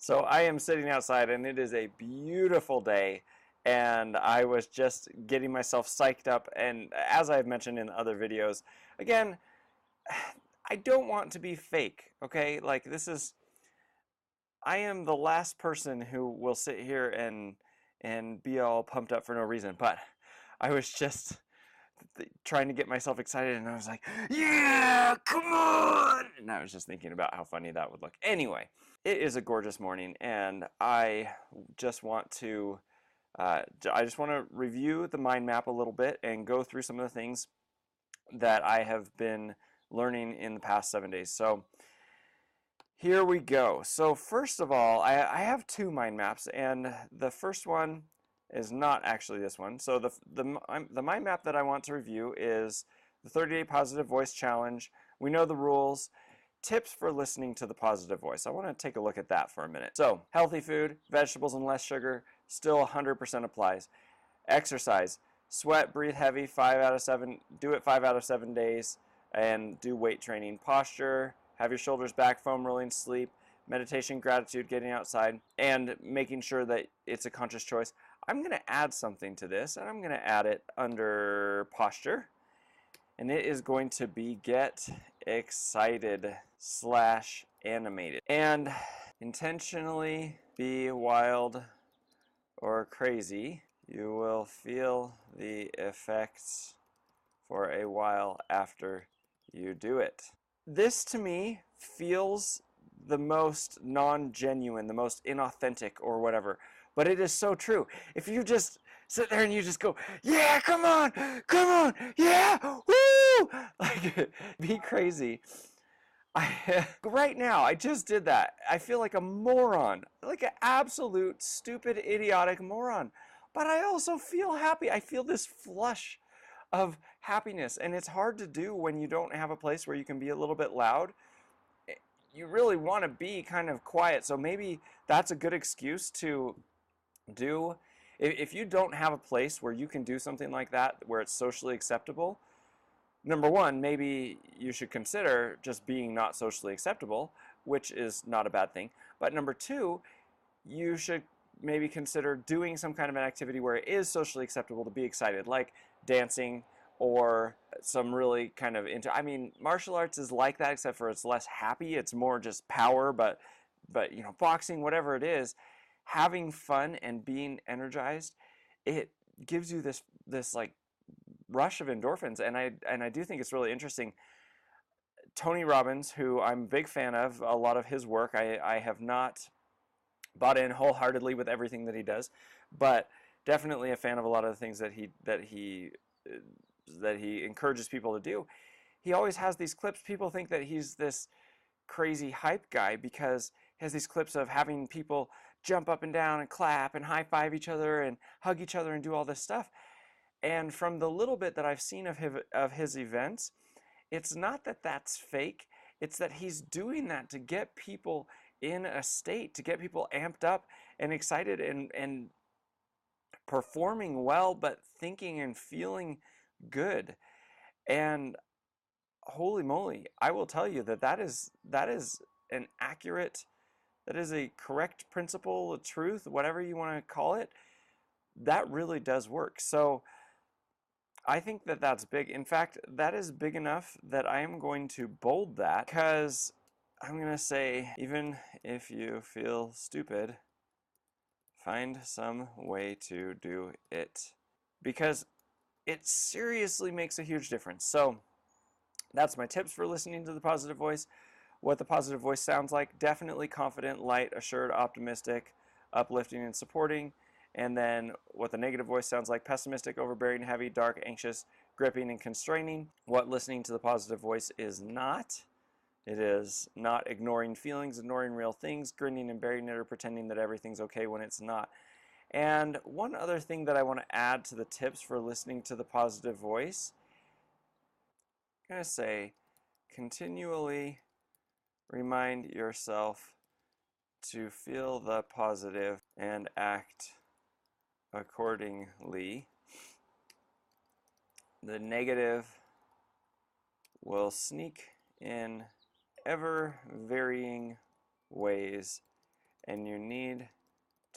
So I am sitting outside and it is a beautiful day, and I was just getting myself psyched up, and as I've mentioned in other videos, again, I don't want to be fake, okay? Like, I am the last person who will sit here and be all pumped up for no reason, but I was just trying to get myself excited, and I was like, yeah, come on! And I was just thinking about how funny that would look. Anyway, it is a gorgeous morning, and I just want to review the mind map a little bit and go through some of the things that I have been learning in the past 7 days. So here we go. So first of all, I have two mind maps, and the first one is not actually this one. So the mind map that I want to review is the 30-day positive voice challenge. We know the rules. Tips for listening to the positive voice. I want to take a look at that for a minute. So healthy food, vegetables and less sugar, still 100% applies. Exercise, sweat, breathe heavy, 5 out of 7, do it 5 out of 7 days, and do weight training. Posture, have your shoulders back, foam rolling, sleep, meditation, gratitude, getting outside, and making sure that it's a conscious choice. I'm going to add something to this, and I'm going to add it under posture, and it is going to be get excited / animated. And intentionally be wild or crazy. You will feel the effects for a while after you do it. This to me feels the most non-genuine, the most inauthentic or whatever, but it is so true. If you just sit there and you just go, yeah, come on, yeah, woo, like, be crazy. Right now, I just did that. I feel like a moron, like an absolute stupid, idiotic moron, but I also feel happy. I feel this flush of happiness, and it's hard to do when you don't have a place where you can be a little bit loud. You really want to be kind of quiet, so maybe that's a good excuse to do. If you don't have a place where you can do something like that, where it's socially acceptable, number one, maybe you should consider just being not socially acceptable, which is not a bad thing. But number two, you should maybe consider doing some kind of an activity where it is socially acceptable to be excited, like dancing or some really kind of I mean, martial arts is like that, except for it's less happy. It's more just power, but you know, boxing, whatever it is, having fun and being energized, it gives you this like rush of endorphins, and I do think it's really interesting. Tony Robbins, who I'm a big fan of, a lot of his work, I have not bought in wholeheartedly with everything that he does, but definitely a fan of a lot of the things that he encourages people to do. He always has these clips. People think that he's this crazy hype guy because he has these clips of having people jump up and down and clap and high five each other and hug each other and do all this stuff. And from the little bit that I've seen of his events, it's not that that's fake. It's that he's doing that to get people in a state, to get people amped up and excited and performing well, but thinking and feeling good. And holy moly, I will tell you that is an accurate, that is a correct principle, a truth, whatever you want to call it. That really does work. So I think that that's big. In fact, that is big enough that I am going to bold that, because I'm going to say, even if you feel stupid, find some way to do it, because it seriously makes a huge difference. So that's my tips for listening to the positive voice. What the positive voice sounds like: definitely confident, light, assured, optimistic, uplifting, and supporting. And then what the negative voice sounds like: pessimistic, overbearing, heavy, dark, anxious, gripping, and constraining. What listening to the positive voice is not: it is not ignoring feelings, ignoring real things, grinning and bearing it, or pretending that everything's okay when it's not. And one other thing that I want to add to the tips for listening to the positive voice, I'm going to say, continually remind yourself to feel the positive and act accordingly. The negative will sneak in ever varying ways, and you need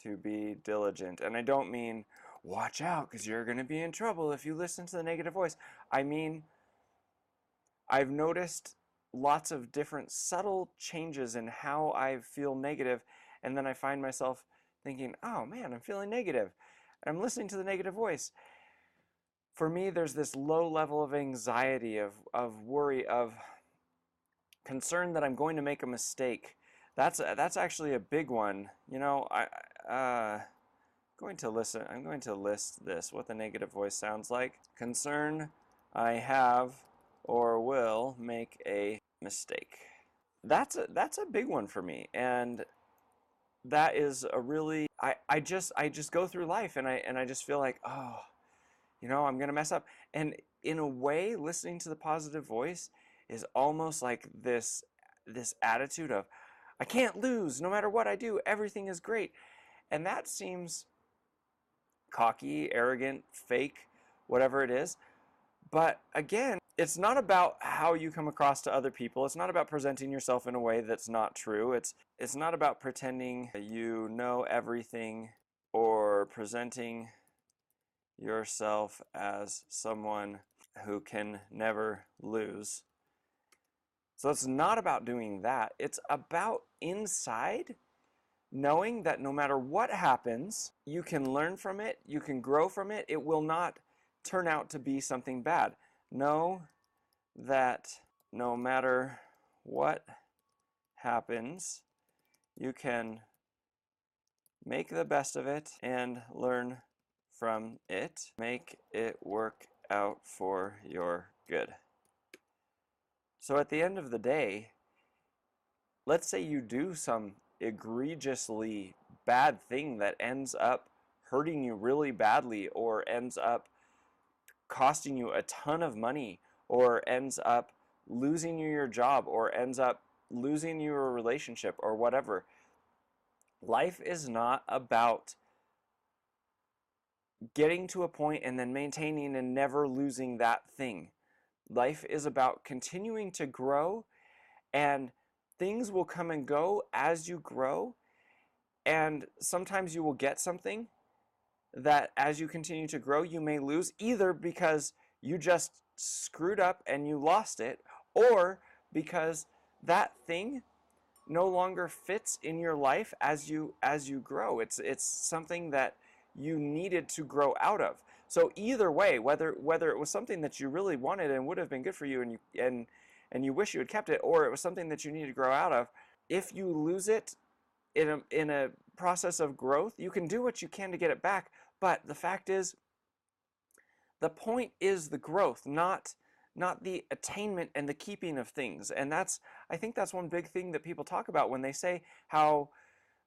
to be diligent. And I don't mean watch out because you're going to be in trouble if you listen to the negative voice. I mean, I've noticed lots of different subtle changes in how I feel negative, and then I find myself thinking, oh man, I'm feeling negative. I'm listening to the negative voice. For me, there's this low level of anxiety, of worry, of concern that I'm going to make a mistake. That's actually a big one. You know, I'm going to list this, what the negative voice sounds like. Concern I have or will make a mistake. That's a big one for me, and that is a really I just go through life and I just feel like, oh, you know, I'm gonna mess up. And in a way, listening to the positive voice is almost like this attitude of I can't lose no matter what I do, everything is great. And that seems cocky, arrogant, fake, whatever it is. But again, it's not about how you come across to other people. It's not about presenting yourself in a way that's not true. It's not about pretending you know everything or presenting yourself as someone who can never lose. So it's not about doing that. It's about inside knowing that no matter what happens, you can learn from it, you can grow from it. It will not turn out to be something bad. Know that no matter what happens, you can make the best of it and learn from it. Make it work out for your good. So at the end of the day, let's say you do some egregiously bad thing that ends up hurting you really badly, or ends up costing you a ton of money, or ends up losing you your job, or ends up losing you a relationship, or whatever. Life is not about getting to a point and then maintaining and never losing that thing. Life is about continuing to grow, and things will come and go as you grow, and sometimes you will get something that as you continue to grow you may lose, either because you just screwed up and you lost it, or because that thing no longer fits in your life as you grow. It's something that you needed to grow out of. So either way, whether it was something that you really wanted and would have been good for you, and you wish you had kept it, or it was something that you needed to grow out of, if you lose it in a process of growth, you can do what you can to get it back. But the fact is, the point is the growth, not the attainment and the keeping of things. And I think that's one big thing that people talk about when they say how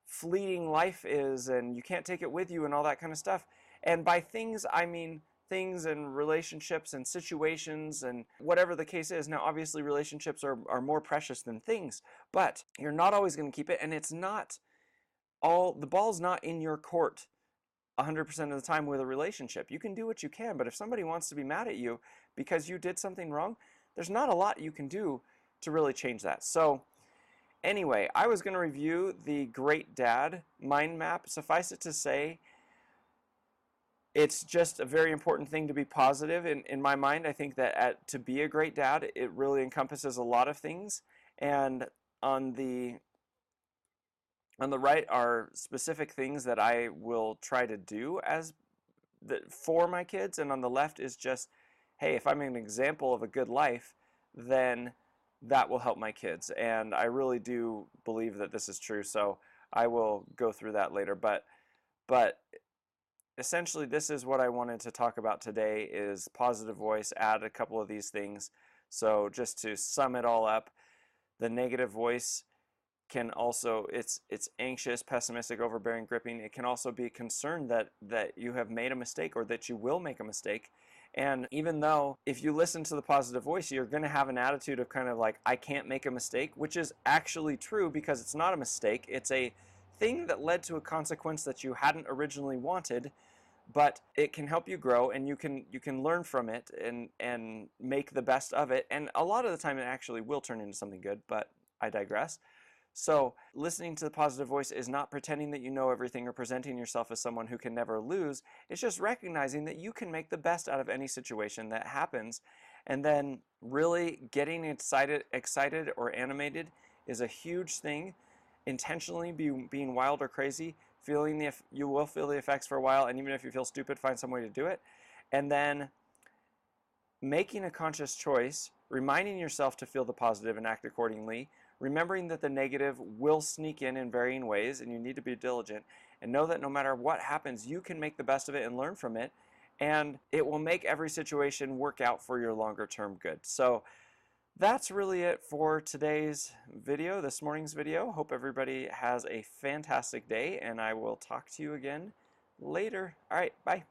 fleeting life is and you can't take it with you and all that kind of stuff. And by things, I mean things and relationships and situations and whatever the case is. Now, obviously, relationships are more precious than things, but you're not always going to keep it, and it's not the ball's not in your court 100% of the time with a relationship. You can do what you can, but if somebody wants to be mad at you because you did something wrong, there's not a lot you can do to really change that. So anyway, I was going to review the Great Dad mind map. Suffice it to say, it's just a very important thing to be positive. In my mind, I think that to be a great dad, it really encompasses a lot of things. And on the right are specific things that I will try to do for my kids, and on the left is just, hey, if I'm an example of a good life, then that will help my kids. And I really do believe that this is true, so I will go through that later. But essentially, this is what I wanted to talk about today, is positive voice, add a couple of these things. So just to sum it all up, the negative voice can also, it's anxious, pessimistic, overbearing, gripping. It can also be concerned that you have made a mistake or that you will make a mistake. And even though if you listen to the positive voice, you're going to have an attitude of kind of like, I can't make a mistake, which is actually true because it's not a mistake. It's a thing that led to a consequence that you hadn't originally wanted, but it can help you grow, and you can learn from it and make the best of it. And a lot of the time it actually will turn into something good, but I digress. So listening to the positive voice is not pretending that you know everything or presenting yourself as someone who can never lose. It's just recognizing that you can make the best out of any situation that happens. And then really getting excited or animated is a huge thing. Intentionally being wild or crazy, you will feel the effects for a while, and even if you feel stupid, find some way to do it. And then making a conscious choice, reminding yourself to feel the positive and act accordingly, remembering that the negative will sneak in varying ways and you need to be diligent, and know that no matter what happens, you can make the best of it and learn from it, and it will make every situation work out for your longer term good. So that's really it for today's video, this morning's video. Hope everybody has a fantastic day, and I will talk to you again later. All right, bye.